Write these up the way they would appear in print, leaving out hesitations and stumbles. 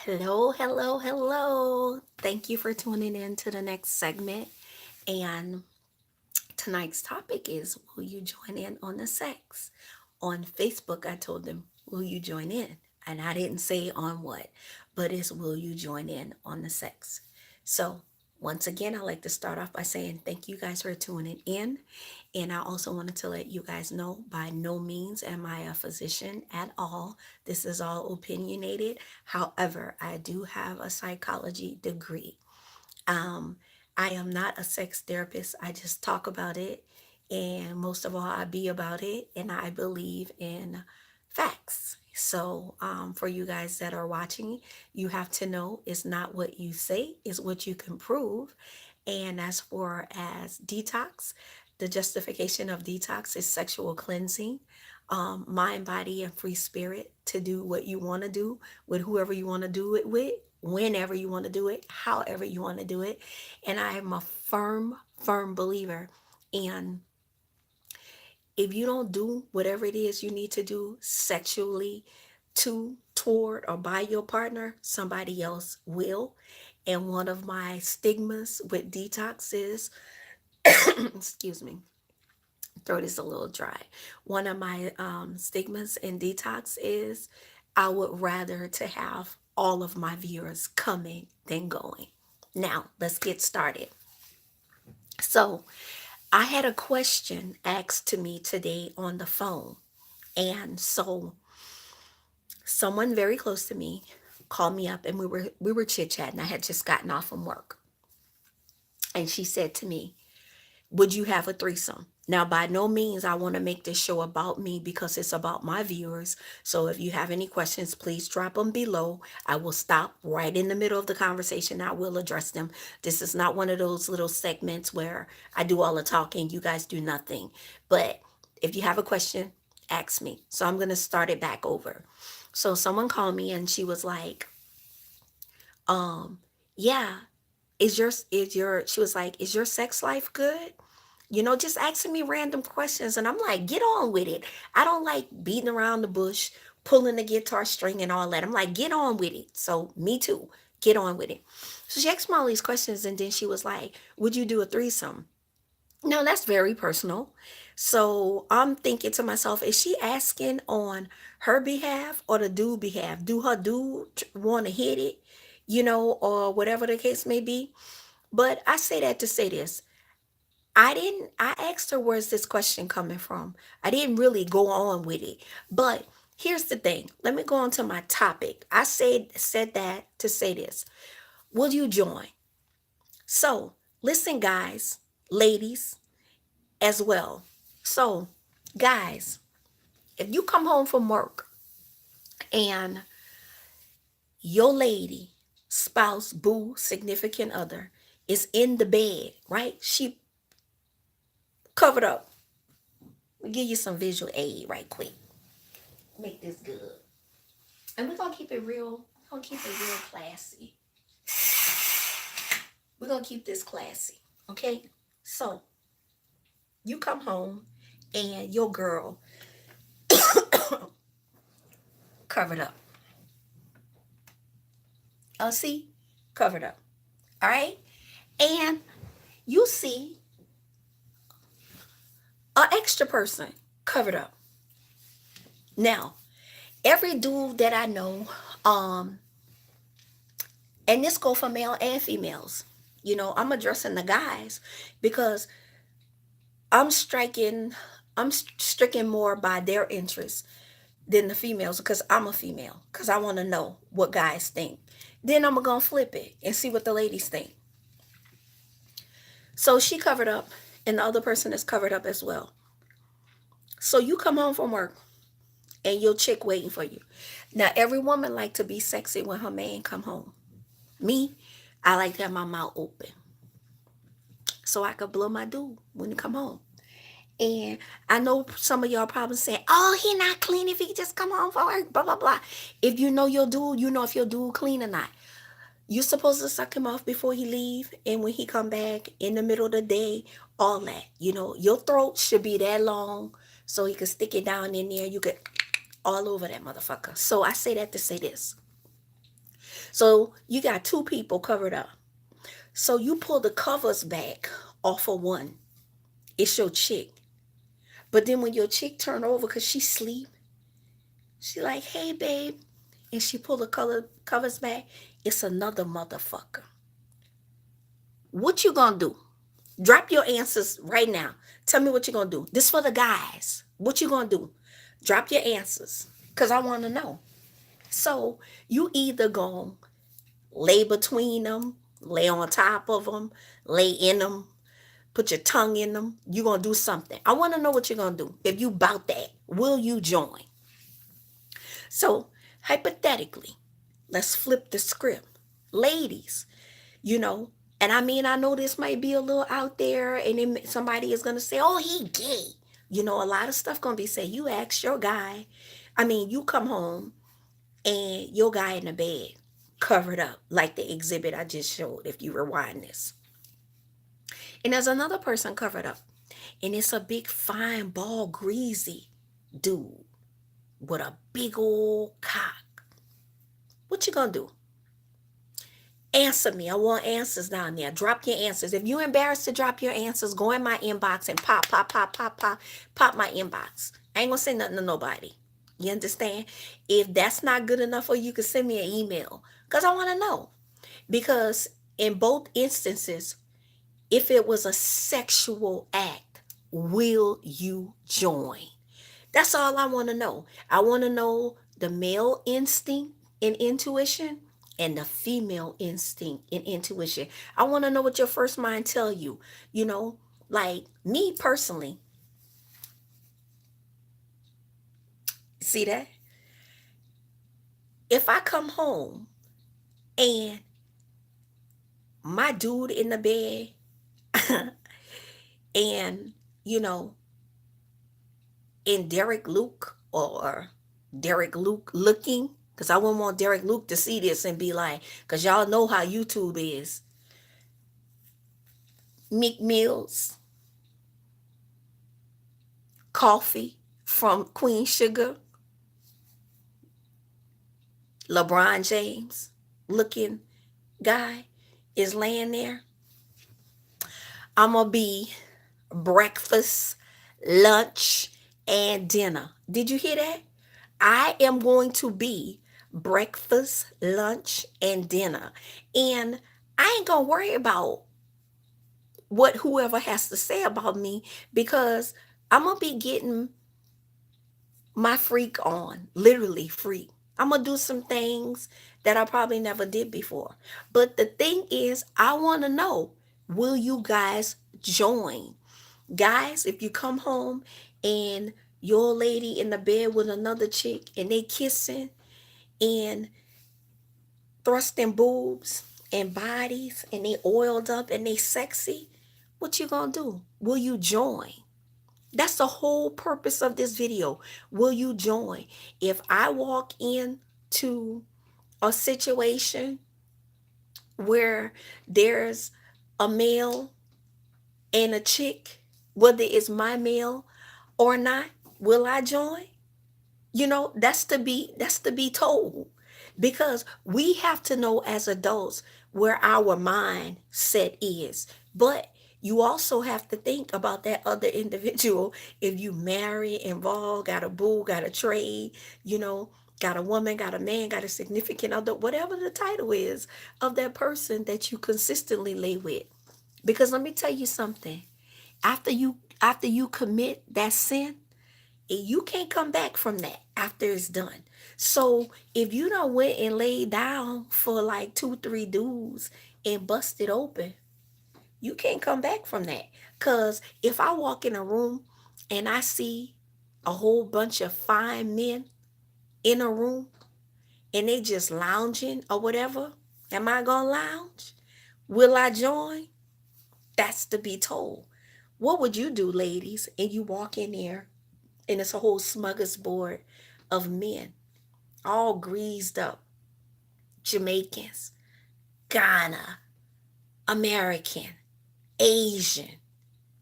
Hello, hello, hello. Thank you for tuning in to the next segment. And tonight's topic is, will you join in on the sex? On Facebook, I told them, will you join in? And I didn't say on what, but it's, will you join in on the sex? So, once again, I like to start off by saying thank you guys for tuning in. And I also wanted to let you guys know, by no means am I a physician at all. This is all opinionated. However, I do have a psychology degree. Um, I am not a sex therapist. I just talk about it. And most of all, I be about it. And I believe in facts. So, for you guys that are watching, you have to know it's not what you say, it's what you can prove. And as for as detox, the justification of detox is sexual cleansing, mind, body, and free spirit to do what you want to do with whoever you want to do it with, whenever you want to do it, however you want to do it. And I am a firm, firm believer in, if you don't do whatever it is you need to do sexually to, toward, or by your partner, somebody else will. And one of my stigmas with detox is, excuse me, throat is a little dry. One of my stigmas in detox is, I would rather to have all of my viewers coming than going. Now, let's get started. So, I had a question asked to me today on the phone. And so someone very close to me called me up, and we were chit-chatting. I had just gotten off from work. And she said to me, would you have a threesome? Now, by no means I want to make this show about me, because it's about my viewers. So if you have any questions, please drop them below. I will stop right in the middle of the conversation. I will address them. This is not one of those little segments where I do all the talking, you guys do nothing. But if you have a question, ask me. So I'm going to start it back over. So someone called me and she was like, um, yeah, she was like, is your sex life good? Just asking me random questions. And I'm like, get on with it. I don't like beating around the bush, pulling the guitar string and all that. I'm like, get on with it. So, me too. Get on with it. So, she asked me all these questions. And then she was like, would you do a threesome? Now, that's very personal. So, I'm thinking to myself, is she asking on her behalf or the dude behalf? Do her dude want to hit it? Or whatever the case may be. But I say that to say this. I asked her, where's this question coming from? I didn't really go on with it. But here's the thing. Let me go on to my topic. I said that to say this. Will you join? So listen, guys, ladies as well. So, guys, if you come home from work and your lady, spouse, boo, significant other is in the bed, right? She covered up. We give you some visual aid right quick. Make this good. And we're gonna keep it real. We're gonna keep it real classy. We're gonna keep this classy. Okay? So you come home and your girl covered up. See? Covered up. Alright? And you see an extra person covered up. Now, every dude that I know, and this go for male and females. I'm addressing the guys because I'm striking I'm stricken more by their interests than the females, because I'm a female, because I want to know what guys think. Then I'm gonna flip it and see what the ladies think. So she covered up, and the other person is covered up as well. So you come home from work and your chick waiting for you. Now every woman like to be sexy when her man come home. Me, I like to have my mouth open so I could blow my dude when he come home. And I know some of y'all probably saying, oh, he not clean if he just come home from work, blah, blah, blah. If you know your dude, you know if your dude clean or not. You're supposed to suck him off before he leave, and when he come back in the middle of the day, all that. Your throat should be that long so he can stick it down in there. You could all over that motherfucker. So I say that to say this. So you got two people covered up. So you pull the covers back off of one. It's your chick. But then when your chick turn over because she sleep, she like, hey babe. And she pull the covers back. It's another motherfucker. What you gonna do? Drop your answers right now. Tell me what you gonna do. This for the guys. What you gonna do? Drop your answers. Cause I wanna know. So you either gonna lay between them, lay on top of them, lay in them, put your tongue in them. You gonna do something. I wanna know what you're gonna do. If you bout that, will you join? So hypothetically, let's flip the script. Ladies, you know, and I mean, I know this might be a little out there, and then somebody is gonna say, oh, he gay. You know, a lot of stuff gonna be said. You ask your guy, I mean, you come home and your guy in the bed covered up like the exhibit I just showed, if you rewind this. And there's another person covered up, and it's a big fine ball greasy dude with a big old cock. What you gonna do? Answer me. I want answers down there. Drop your answers. If you're embarrassed to drop your answers, go in my inbox and pop my inbox. I ain't gonna say nothing to nobody. You understand? If that's not good enough for you, you can send me an email. Because I want to know. Because in both instances, if it was a sexual act, will you join? That's all I want to know. I want to know the male instinct and intuition and the female instinct and intuition. I want to know what your first mind tell you. You know, like me personally, see that? If I come home and my dude in the bed and, you know, in Derek Luke or Derek Luke looking, because I wouldn't want Derek Luke to see this and be like, because y'all know how YouTube is. Meek Mills, Coffee from Queen Sugar, LeBron James looking guy is laying there. I'm going to be breakfast, lunch, and dinner. Did you hear that? I am going to be breakfast, lunch, and dinner. And I ain't going to worry about what whoever has to say about me, because I'm going to be getting my freak on, literally freak. I'm going to do some things that I probably never did before. But the thing is, I want to know, will you guys join? Guys, if you come home and your lady in the bed with another chick and they kissing and thrusting boobs and bodies and they oiled up and they sexy, what you gonna do? Will you join? That's the whole purpose of this video. Will you join? If I walk into a situation where there's a male and a chick, whether it's my male or not, will I join? You know, that's to be told, because we have to know as adults where our mindset is. But you also have to think about that other individual. If you marry, involved, got a boo, got a trade, you know, got a woman, got a man, got a significant other, whatever the title is of that person that you consistently lay with. Because let me tell you something. After you commit that sin, you can't come back from that after it's done. So if you don't went and laid down for like 2, 3 dudes and busted open, you can't come back from that. Cause if I walk in a room and I see a whole bunch of fine men in a room and they just lounging or whatever, am I gonna lounge? Will I join? That's to be told. What would you do, ladies? And you walk in there and it's a whole smorgasbord of men, all greased up, Jamaicans, Ghana, American, Asian,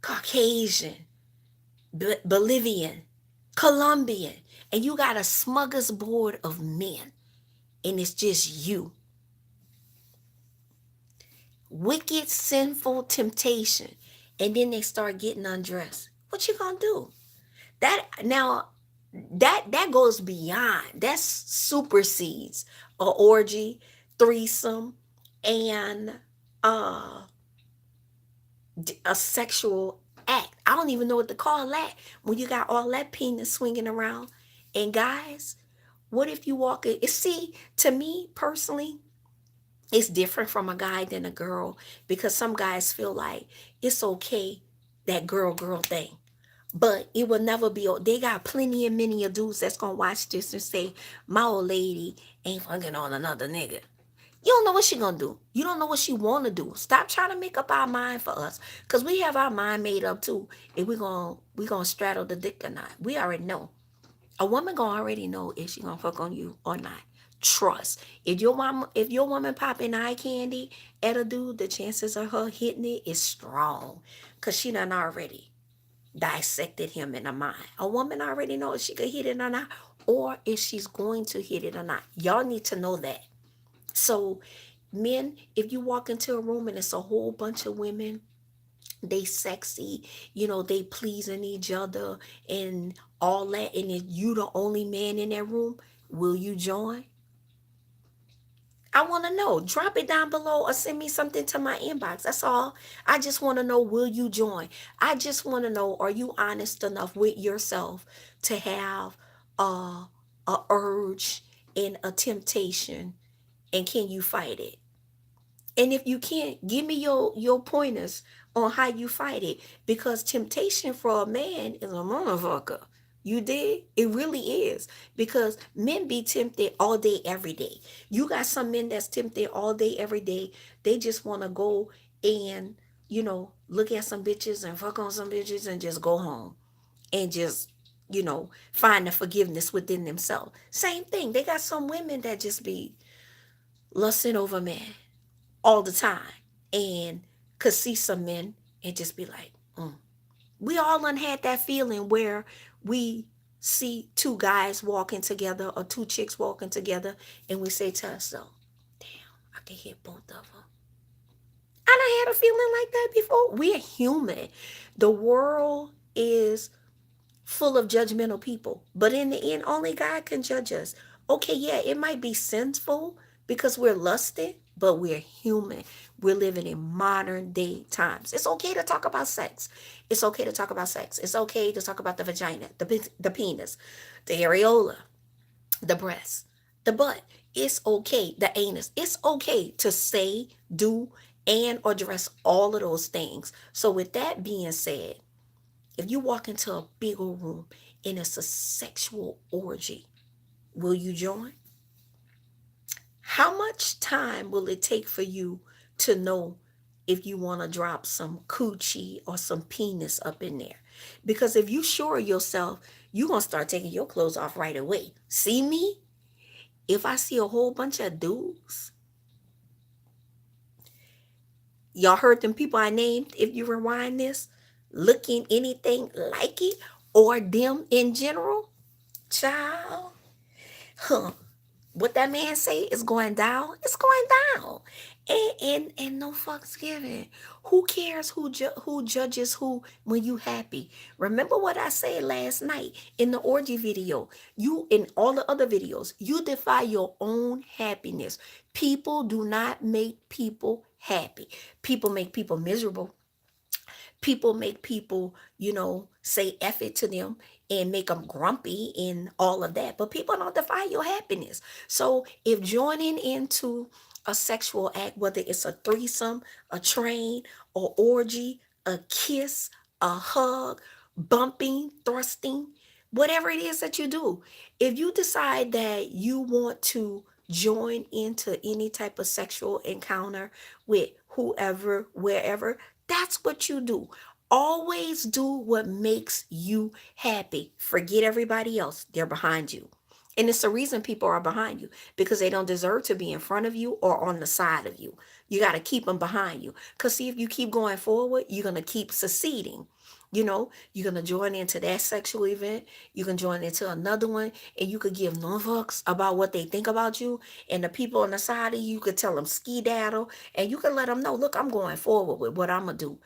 Caucasian, Bolivian, Colombian, and you got a smorgasbord of men, and it's just you. wicked, sinful temptation, and then they start getting undressed. What you gonna do? That now that goes beyond. That supersedes a orgy, threesome, and uh a sexual act. I don't even know what to call that when you got all that penis swinging around. And guys, what if you walk in? See, to me personally, it's different from a guy than a girl because some guys feel like it's okay, that girl thing. But it will never be. They got plenty and many of dudes that's gonna watch this and say, "My old lady ain't fucking on another nigga." You don't know what she gonna do. You don't know what she wanna do. Stop trying to make up our mind for us, cause we have our mind made up too. If we gonna straddle the dick or not, we already know. A woman gonna already know if she gonna fuck on you or not. Trust. If your woman popping eye candy at a dude, the chances of her hitting it is strong, cause she done already dissected him in her mind. A woman already knows if she could hit it or not, or if she's going to hit it or not. Y'all need to know that. So, men, if you walk into a room and it's a whole bunch of women, they sexy, they pleasing each other and all that, and if you the only man in that room, will you join? I want to know. Drop it down below or send me something to my inbox. That's all. I just want to know, will you join? I just want to know, are you honest enough with yourself to have a urge and a temptation, and can you fight it? And if you can't, give me your pointers on how you fight it. Because temptation for a man is a motherfucker. You did? It really is. Because men be tempted all day, every day. You got some men that's tempted all day, every day. They just want to go and, look at some bitches and fuck on some bitches and just go home and just, find the forgiveness within themselves. Same thing. They got some women that just be lusting over men all the time and could see some men and just be like, mm. We all done had that feeling where we see two guys walking together or two chicks walking together and we say to ourselves, damn, I can hit both of them. I done had a feeling like that before. We're human. The world is full of judgmental people. But in the end, only God can judge us. Okay, yeah, it might be sinful because we're lusting, but we're human. We're living in modern day times. It's okay to talk about sex. It's okay to talk about sex. It's okay to talk about the vagina, the penis, the areola, the breast, the butt. It's okay, the anus. It's okay to say, do, and or address all of those things. So with that being said, if you walk into a big old room and it's a sexual orgy, will you join? How much time will it take for you to know if you want to drop some coochie or some penis up in there? Because if you sure of yourself, you're going to start taking your clothes off right away. See me? If I see a whole bunch of dudes, y'all heard them people I named, if you rewind this, looking anything like it or them in general, child, huh? What that man say is going down. It's going down, and no fucks given. Who cares who judges who when you happy? Remember what I said last night in the orgy video. You in all the other videos, you defy your own happiness. People do not make people happy. People make people miserable. People make people, say F it to them and make them grumpy and all of that. But people don't define your happiness. So if joining into a sexual act, whether it's a threesome, a train, or orgy, a kiss, a hug, bumping, thrusting, whatever it is that you do, if you decide that you want to join into any type of sexual encounter with whoever, wherever, that's what you do. Always do what makes you happy. Forget everybody else. They're behind you. And it's the reason people are behind you because they don't deserve to be in front of you or on the side of you. You got to keep them behind you. Because see, if you keep going forward, you're going to keep succeeding. You're gonna join into that sexual event. You can join into another one, and you could give no fucks about what they think about you. And the people on the side of you could tell them ski daddle, and you can let them know, look, I'm going forward with what I'm gonna do.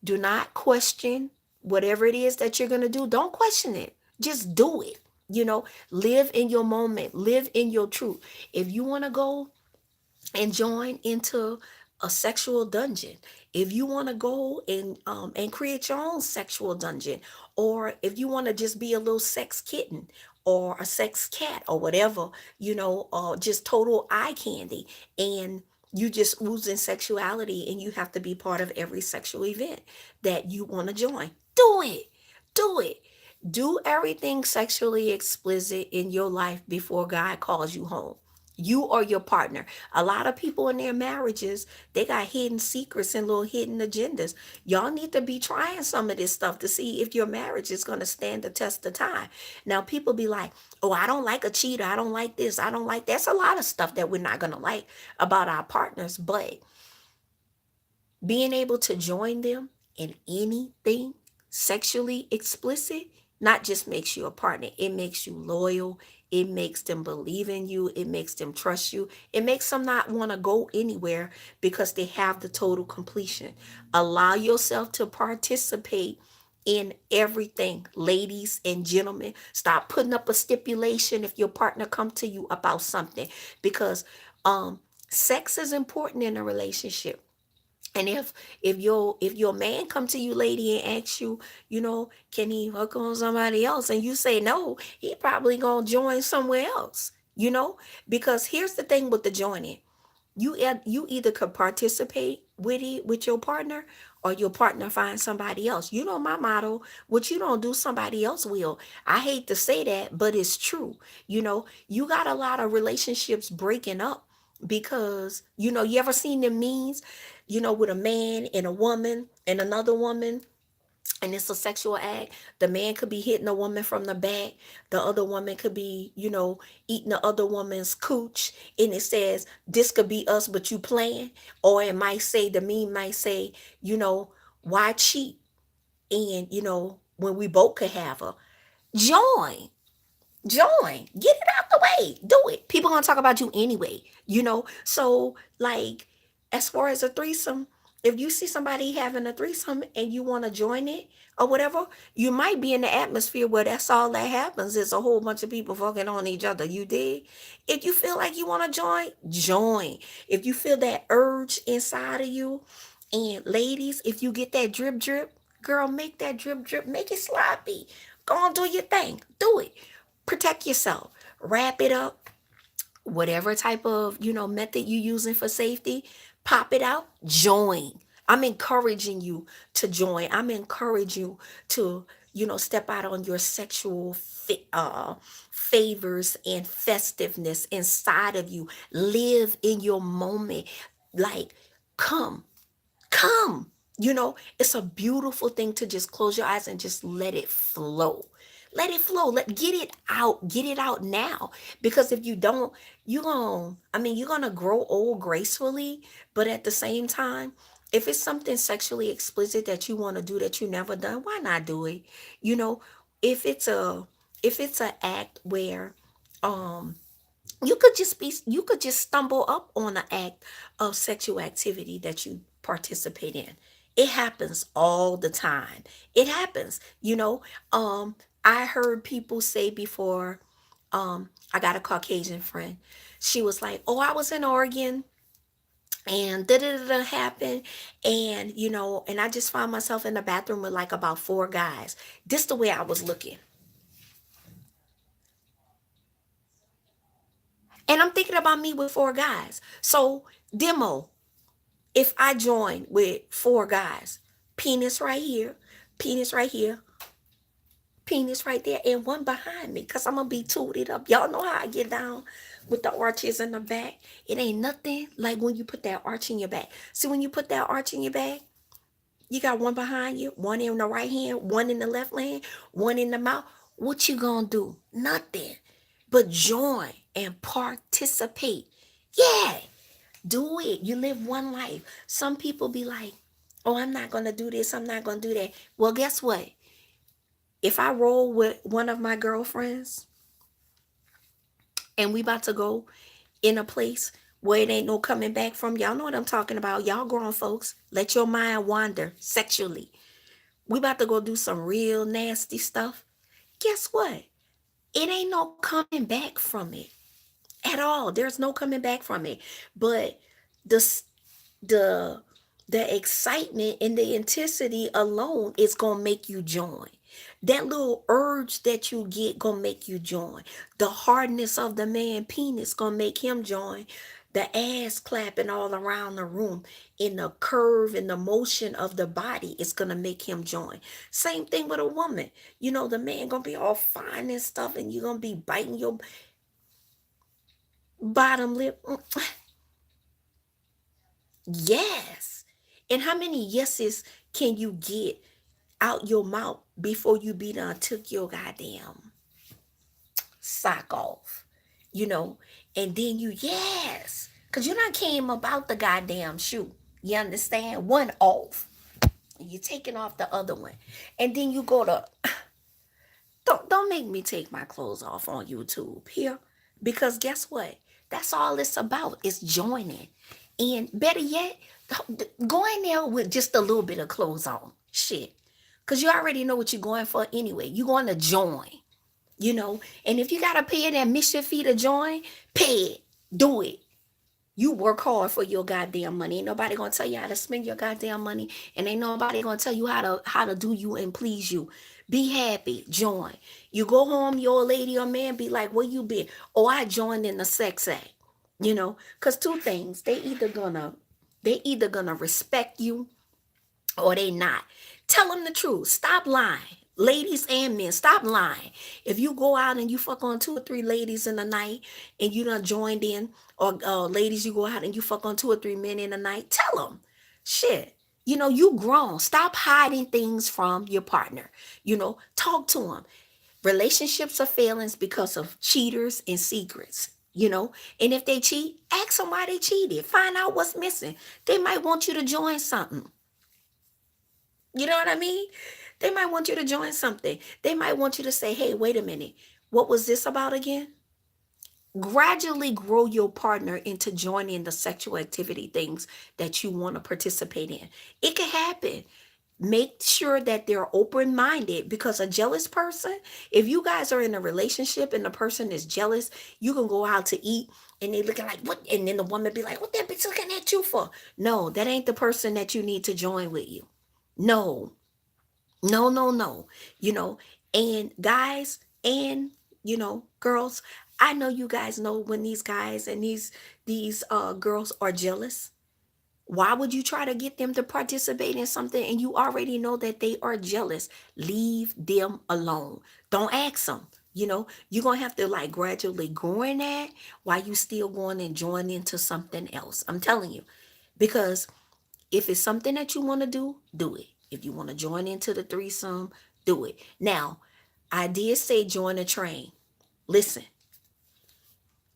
Do not question whatever it is that you're gonna do. Don't question it. Just do it. Live in your moment. Live in your truth. If you want to go and join into a sexual dungeon, if you want to go and create your own sexual dungeon, or if you want to just be a little sex kitten or a sex cat or whatever, just total eye candy, and you just oozing sexuality, and you have to be part of every sexual event that you want to join, do it. Do it. Do everything sexually explicit in your life before God calls you home. You or your partner. A lot of people in their marriages, they got hidden secrets and little hidden agendas. Y'all need to be trying some of this stuff to see if your marriage is going to stand the test of time. Now, people be like, oh, I don't like a cheater. I don't like this. I don't like that's a lot of stuff that we're not going to like about our partners. But being able to join them in anything sexually explicit not just makes you a partner, it makes you loyal. It makes them believe in you. It makes them trust you. It makes them not want to go anywhere because they have the total completion. Allow yourself to participate in everything. Ladies and gentlemen, stop putting up a stipulation if your partner come to you about something, because sex is important in a relationship. And if your man come to you, lady, and asks you, can he hook on somebody else, and you say no, he probably gonna join somewhere else. Because here's the thing with the joining, you either could participate with it with your partner, or your partner find somebody else. My motto: what you don't do, somebody else will. I hate to say that, but it's true. You got a lot of relationships breaking up because you ever seen them memes, with a man and a woman and another woman, and it's a sexual act. The man could be hitting a woman from the back. The other woman could be, eating the other woman's cooch. And it says, this could be us, but you playing. Or it might say, the meme might say, why cheat? And, when we both could have her. Join. Join. Get it out the way. Do it. People gonna talk about you anyway. So, like, as far as a threesome, if you see somebody having a threesome and you want to join it or whatever, you might be in the atmosphere where that's all that happens is a whole bunch of people fucking on each other. You did. If you feel like you want to join, join. If you feel that urge inside of you, and ladies, if you get that drip drip, girl, make that drip drip, make it sloppy. Go on, do your thing. Do it. Protect yourself. Wrap it up. Whatever type of, method you using for safety, pop it out, join. I'm encouraging you to join. I'm encouraging you to, step out on your sexual favors and festiveness inside of you. Live in your moment. Like, come. Come. It's a beautiful thing to just close your eyes and just let it flow. Let it flow. Get it out. Get it out now. Because if you don't, you're gonna grow old gracefully, but at the same time, if it's something sexually explicit that you want to do that you never done, why not do it? You know, if it's a act where um you could just stumble up on an act of sexual activity that you participate in. It happens all the time. It happens. I heard people say before, I got a Caucasian friend. She was like, oh, I was in Oregon and da da da da happened, and and I just found myself in the bathroom with like about four guys. This the way I was looking. And I'm thinking about me with four guys. So, demo, if I join with four guys, penis right here, penis right here, penis right there, and one behind me, because I'm going to be tooted up. Y'all know how I get down with the arches in the back. It ain't nothing like when you put that arch in your back. See, when you put that arch in your back, you got one behind you, one in the right hand, one in the left hand, one in the mouth. What you gonna do? Nothing but join and participate. Yeah, do it. You live one life. Some people be like, Oh, I'm not going to do this. I'm not going to do that. Well, guess what? If I roll with one of my girlfriends and we about to go in a place where it ain't no coming back from, y'all know what I'm talking about. Y'all grown folks, let your mind wander sexually. We about to go do some real nasty stuff. Guess what? It ain't no coming back from it at all. There's no coming back from it. But the the the excitement and the intensity alone is gonna make you join. That little urge that you get gonna make you join. The hardness of the man penis gonna make him join. The ass clapping all around the room in the curve and the motion of the body is gonna make him join. Same thing with a woman. The man gonna be all fine and stuff, and you're gonna be biting your bottom lip. Yes. And how many yeses can you get out your mouth before you be done took your goddamn sock off? You know, and then yes. Cause you done came about the goddamn shoe. You understand? One off. And you're taking off the other one. And then you go to don't make me take my clothes off on YouTube here. Because guess what? That's all it's about is joining. And better yet, go in there with just a little bit of clothes on. Shit. Because you already know what you're going for anyway. You're going to join. And if you got to pay that mischief fee to join, pay it. Do it. You work hard for your goddamn money. Ain't nobody gonna tell you how to spend your goddamn money, and ain't nobody gonna tell you how to do you and please you. Be happy, join. You go home, your old lady or man be like, "Where you been?" Oh, I joined in the sex act. Cause two things. They either gonna respect you or they not. Tell them the truth. Stop lying. Ladies and men, stop lying. If you go out and you fuck on two or three ladies in the night and you done joined in, or ladies, you go out and you fuck on two or three men in the night, tell them. Shit. You grown. Stop hiding things from your partner. Talk to them. Relationships are failings because of cheaters and secrets. And if they cheat, ask them why they cheated. Find out what's missing. They might want you to join something. You know what I mean? They might want you to join something. They might want you to say, hey, wait a minute. What was this about again? Gradually grow your partner into joining the sexual activity things that you want to participate in. It can happen. Make sure that they're open minded, because a jealous person, if you guys are in a relationship and the person is jealous, you can go out to eat and they looking like, what? And then the woman be like, what that bitch looking at you for? No, that ain't the person that you need to join with you. No, no, no, no. You know, and guys and girls, I know you guys know when these guys and these girls are jealous. Why would you try to get them to participate in something and you already know that they are jealous? Leave them alone. Don't ask them. You're going to have to like gradually go in that while you still going and join into something else. I'm telling you. Because if it's something that you want to do it. If you want to join into the threesome, do it. Now, I did say join the train. Listen,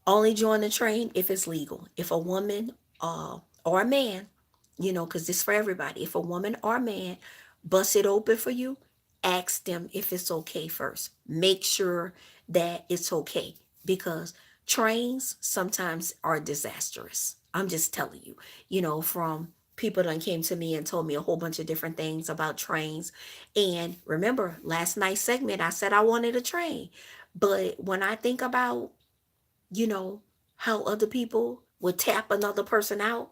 only join the train if it's legal. If a woman or a man, because this for everybody. If a woman or a man bust it open for you, ask them if it's okay first. Make sure that it's okay, because trains sometimes are disastrous. I'm just telling you, from people that came to me and told me a whole bunch of different things about trains. And remember, last night's segment, I said I wanted a train. But when I think about you know, how other people would tap another person out,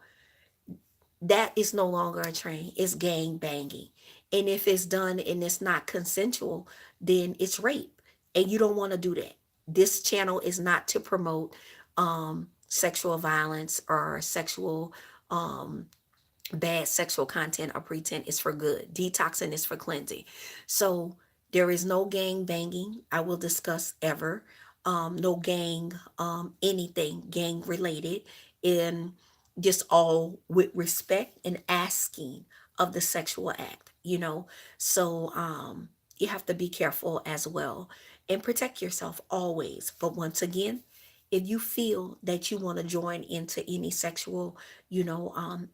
that is no longer a train. It's gang banging. And if it's done and it's not consensual, then it's rape. And you don't want to do that. This channel is not to promote sexual violence or sexual bad sexual content or pretense. Is for good. Detoxing is for cleansing. So there is no gang banging I will discuss ever. No gang, anything gang related, and just all with respect and asking of the sexual act. So you have to be careful as well and protect yourself always. But once again, if you feel that you want to join into any sexual,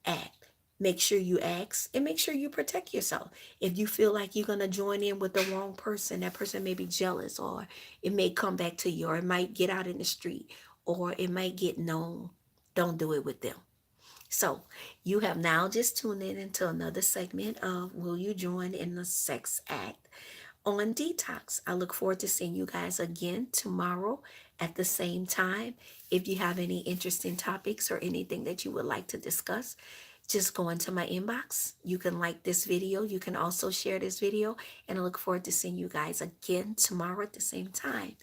act, make sure you ask and make sure you protect yourself. If you feel like you're going to join in with the wrong person, that person may be jealous, or it may come back to you, or it might get out in the street, or it might get known. Don't do it with them. So, you have now just tuned in into another segment of Will You Join in the Sex Act on Detox. I look forward to seeing you guys again tomorrow at the same time. If you have any interesting topics or anything that you would like to discuss, just go into my inbox. You can like this video. You can also share this video. And I look forward to seeing you guys again tomorrow at the same time.